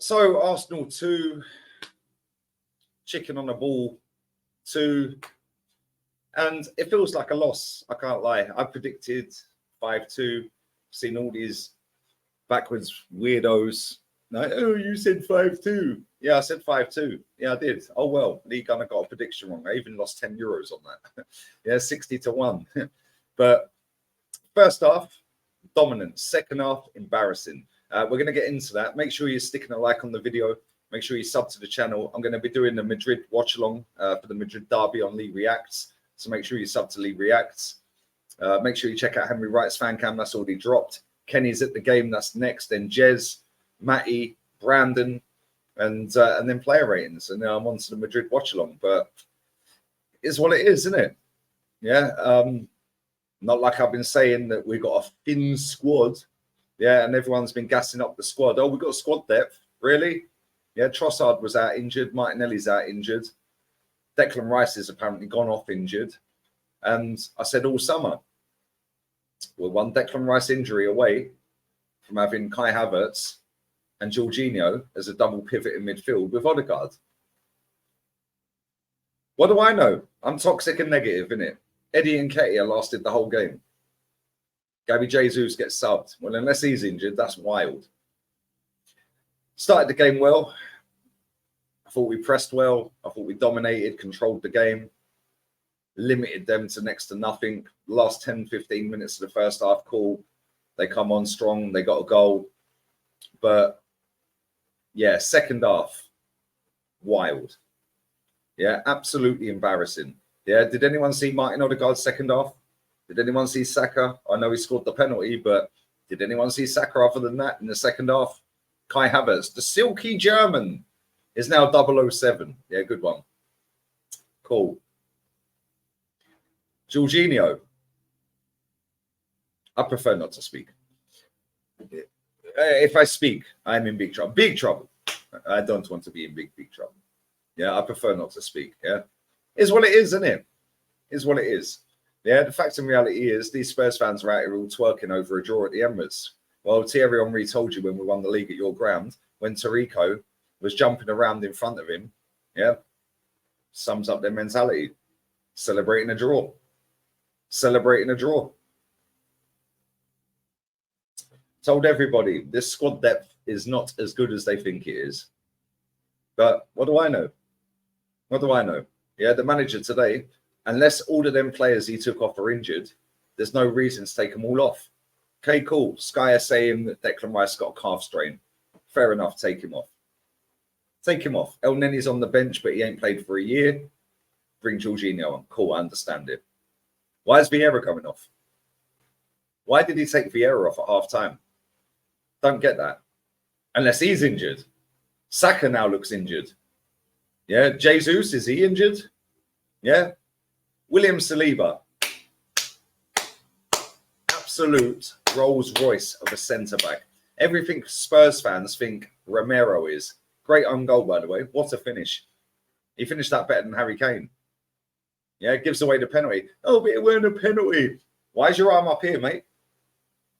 So Arsenal 2, chicken on the ball 2, and it feels like a loss. I can't lie. I predicted 5-2. Seen all these backwards weirdos. Like, oh, you said 5-2. Yeah, I said 5-2. Yeah, I did. Oh well, Lee Gunner got a prediction wrong. I even lost €10 on that. Yeah, 60-1. But first half, dominant. Second half, embarrassing. We're going to get into that. Make sure you're sticking a like on the video. Make sure you sub to the channel. I'm going to be doing the Madrid watch along for the Madrid derby on Lee Reacts. So make sure you sub to Lee Reacts. Make sure you check out Henry Wright's fan cam. That's already dropped. Kenny's at the game. That's next. Then Jez, Matty, Brandon, and then player ratings. And now I'm on to the Madrid watch along. But it's what it is, isn't it? Yeah. Not like I've been saying that we've got a thin squad. Yeah, and everyone's been gassing up the squad. Oh, we've got squad depth. Really? Yeah, Trossard was out injured. Martinelli's out injured. Declan Rice has apparently gone off injured. And I said all summer, we're one Declan Rice injury away from having Kai Havertz and Jorginho as a double pivot in midfield with Odegaard. What do I know? I'm toxic and negative, innit? Eddie Nketiah lasted the whole game. Gabby Jesus gets subbed. Well, unless he's injured, that's wild. Started the game well. I thought we pressed well. I thought we dominated, controlled the game, limited them to next to nothing. Last 10, 15 minutes of the first half, cool. They come on strong. They got a goal. But, yeah, second half, wild. Yeah, absolutely embarrassing. Yeah, did anyone see Martin Odegaard's second half? Did anyone see Saka? I know he scored the penalty, but did anyone see Saka other than that in the second half? Kai Havertz, the silky German, is now 007. Yeah, good one. Cool. Jorginho. I prefer not to speak. If I speak, I'm in big trouble. Big trouble. I don't want to be in big trouble. Yeah, I prefer not to speak. Yeah. Is what it is, isn't it? Is what it is. Yeah, the fact and reality is these Spurs fans are out here all twerking over a draw at the Emirates. Well, Thierry Henry told you when we won the league at your ground, when Tarico was jumping around in front of him, yeah, sums up their mentality. Celebrating a draw. Celebrating a draw. Told everybody this squad depth is not as good as they think it is. But what do I know? What do I know? Yeah, the manager today, unless all of them players he took off are injured, there's no reason to take them all off. Okay, cool. Sky are saying that Declan Rice got a calf strain. Fair enough, take him off. Take him off. El Nenny's on the bench, but he ain't played for a year. Bring Jorginho on. Cool, I understand it. Why is Vieira coming off? Why did he take Vieira off at half time? Don't get that. Unless he's injured. Saka now looks injured. Yeah, Jesus, is he injured? Yeah. William Saliba. Absolute Rolls Royce of a centre-back. Everything Spurs fans think Romero is. Great own goal, by the way. What a finish. He finished that better than Harry Kane. Yeah, gives away the penalty. Oh, but it weren't a penalty. Why is your arm up here, mate?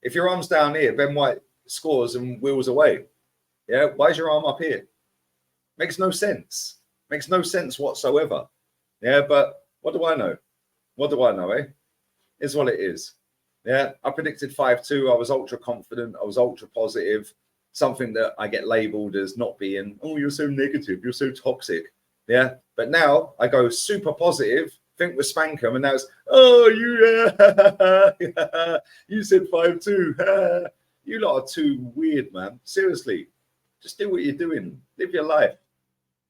If your arm's down here, Ben White scores and wheels away. Yeah, why is your arm up here? Makes no sense. Makes no sense whatsoever. Yeah, but what do I know? What do I know, eh? Is what it is. Yeah, I predicted 5-2. I was ultra confident. I was ultra positive. Something that I get labelled as not being, oh, you're so negative. You're so toxic. Yeah, but now I go super positive, think with Spankham, and now it's, oh, you said 5-2. You lot are too weird, man. Seriously, just do what you're doing. Live your life.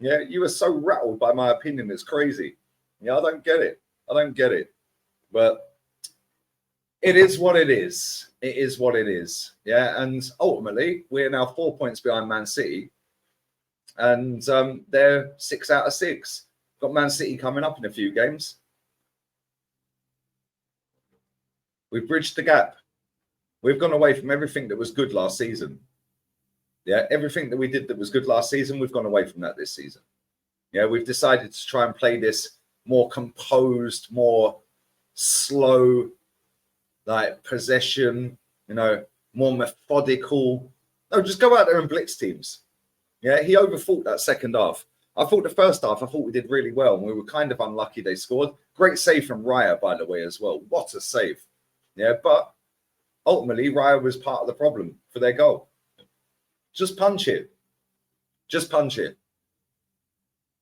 Yeah, you were so rattled by my opinion. It's crazy. Yeah, I don't get it. I don't get it. But it is what it is. It is what it is. Yeah, and ultimately, we're now 4 points behind Man City. And they're 6 out of 6. Got Man City coming up in a few games. We've bridged the gap. We've gone away from everything that was good last season. Yeah, everything that we did that was good last season, we've gone away from that this season. Yeah, we've decided to try and play this more composed, more slow, like possession, more methodical. No, just go out there and blitz teams. Yeah, he overthought that second half. I thought the first half, I thought we did really well, and we were kind of unlucky they scored. Great save from Raya, by the way, as well. What a save. Yeah, but ultimately, Raya was part of the problem for their goal. Just punch it. Just punch it.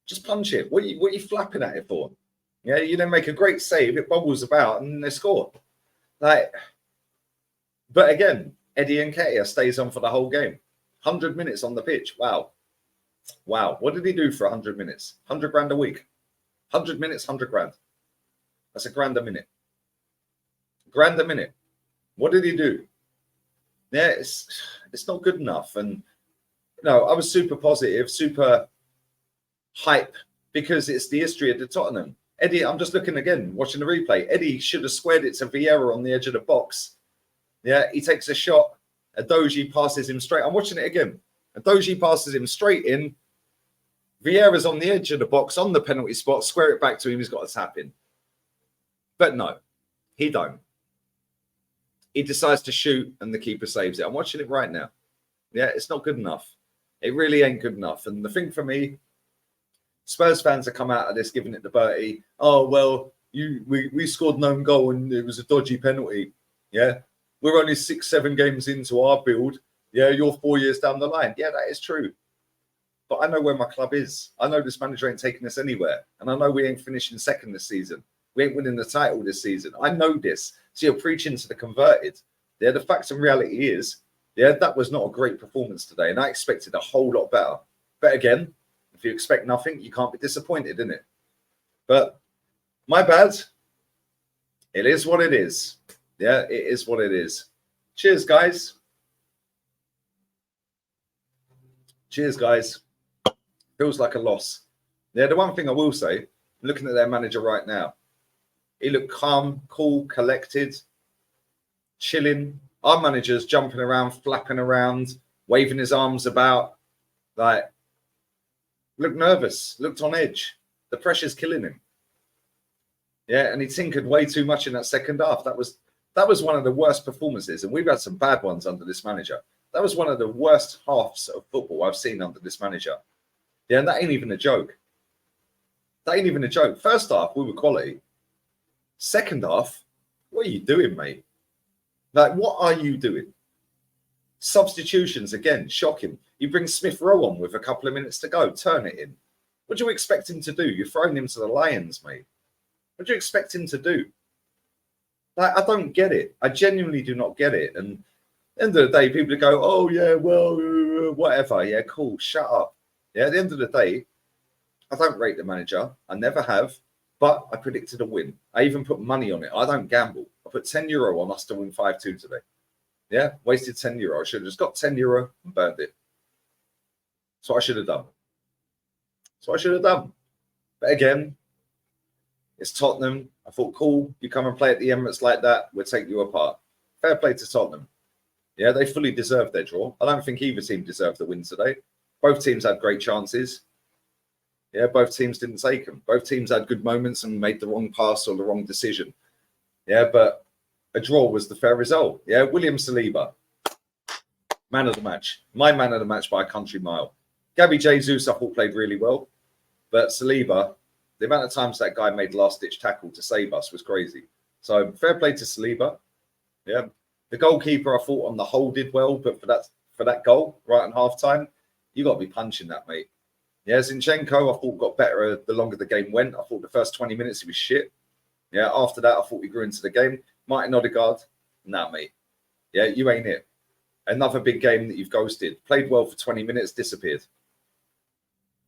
Just punch it. What are you flapping at it for? Yeah, you then make a great save, it bobbles about, and they score. Like, but again, Eddie Nketiah stays on for the whole game. 100 minutes on the pitch. Wow. Wow. What did he do for 100 minutes? 100 grand a week. 100 minutes, 100 grand. That's £1 a minute. £1 a minute. What did he do? Yeah, it's not good enough. And no, I was super positive, super hype, because it's the history of the Tottenham. Eddie, I'm just looking again, watching the replay. Eddie should have squared it to Vieira on the edge of the box. Yeah, he takes a shot. Adoji passes him straight. I'm watching it again. Adoji passes him straight in. Vieira's on the edge of the box, on the penalty spot. Square it back to him. He's got a tap in. But no, he don't. He decides to shoot, and the keeper saves it. I'm watching it right now. Yeah, it's not good enough. It really ain't good enough. And the thing for me, Spurs fans have come out of this giving it the Bertie. Oh, well, we scored an own goal and it was a dodgy penalty. Yeah, we're only 6-7 games into our build. Yeah, you're 4 years down the line. Yeah, that is true. But I know where my club is. I know this manager ain't taking us anywhere. And I know we ain't finishing second this season. We ain't winning the title this season. I know this. So you're preaching to the converted. Yeah, the facts and reality is, yeah, that was not a great performance today. And I expected a whole lot better. But again, if you expect nothing, you can't be disappointed, innit? But my bad. It is what it is. Yeah, it is what it is. Cheers, guys. Cheers, guys. Feels like a loss. Yeah, the one thing I will say, looking at their manager right now, he looked calm, cool, collected, chilling. Our manager's jumping around, flapping around, waving his arms about, like, looked nervous, looked on edge. The pressure's killing him. Yeah, and he tinkered way too much in that second half. That was one of the worst performances, and we've had some bad ones under this manager. That was one of the worst halves of football I've seen under this manager. Yeah, and that ain't even a joke. That ain't even a joke. First half, we were quality. Second half, what are you doing, mate? Like, what are you doing? Substitutions, again, shocking. You bring Smith Rowe on with a couple of minutes to go, turn it in. What do you expect him to do? You're throwing him to the Lions, mate. What do you expect him to do? Like, I don't get it. I genuinely do not get it. And at the end of the day, people go, oh, yeah, well, whatever. Yeah, cool, shut up. Yeah, at the end of the day, I don't rate the manager. I never have. But I predicted a win. I even put money on it. I don't gamble. I put €10 on us to win 5-2 today. Yeah, wasted €10. I should have just got €10 and burned it. That's what I should have done. That's what I should have done. But again, it's Tottenham. I thought, cool, you come and play at the Emirates like that, we'll take you apart. Fair play to Tottenham. Yeah, they fully deserved their draw. I don't think either team deserved the win today. Both teams had great chances. Yeah, both teams didn't take them. Both teams had good moments and made the wrong pass or the wrong decision. Yeah, but a draw was the fair result. Yeah, William Saliba, man of the match. My man of the match by a country mile. Gabby Jesus, I thought, played really well. But Saliba, the amount of times that guy made last-ditch tackle to save us was crazy. So fair play to Saliba. Yeah, the goalkeeper, I thought, on the whole did well. But for that goal right in half-time, you got to be punching that, mate. Yeah, Zinchenko, I thought, got better the longer the game went. I thought the first 20 minutes he was shit. Yeah, after that, I thought we grew into the game. Martin Odegaard, nah, mate. Yeah, you ain't it. Another big game that you've ghosted. Played well for 20 minutes, disappeared.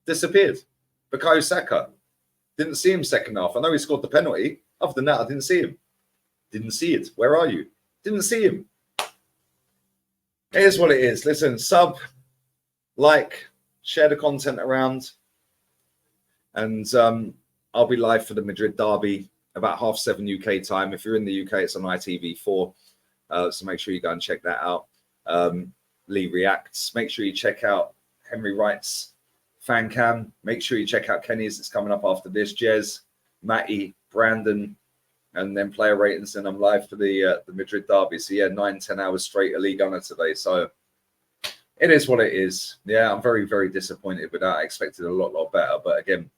Disappeared. Bukayo Saka, didn't see him second half. I know he scored the penalty. Other than that, I didn't see him. Didn't see it. Where are you? Didn't see him. Here's what it is. Listen, sub, like, share the content around, and I'll be live for the Madrid derby about 7:30 UK time. If you're in the UK, it's on ITV4, so make sure you go and check that out. Lee reacts. Make sure you check out Henry Wright's fan cam. Make sure you check out Kenny's. It's coming up after this. Jez, Matty, Brandon, and then player ratings. And I'm live for the Madrid derby. So yeah, 9-10 hours straight, a league owner today. So it is what it is. Yeah, I'm very, very disappointed with that. I expected a lot better. But again,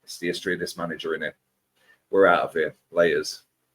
it's the history of this manager in it. We're out of here. Laters.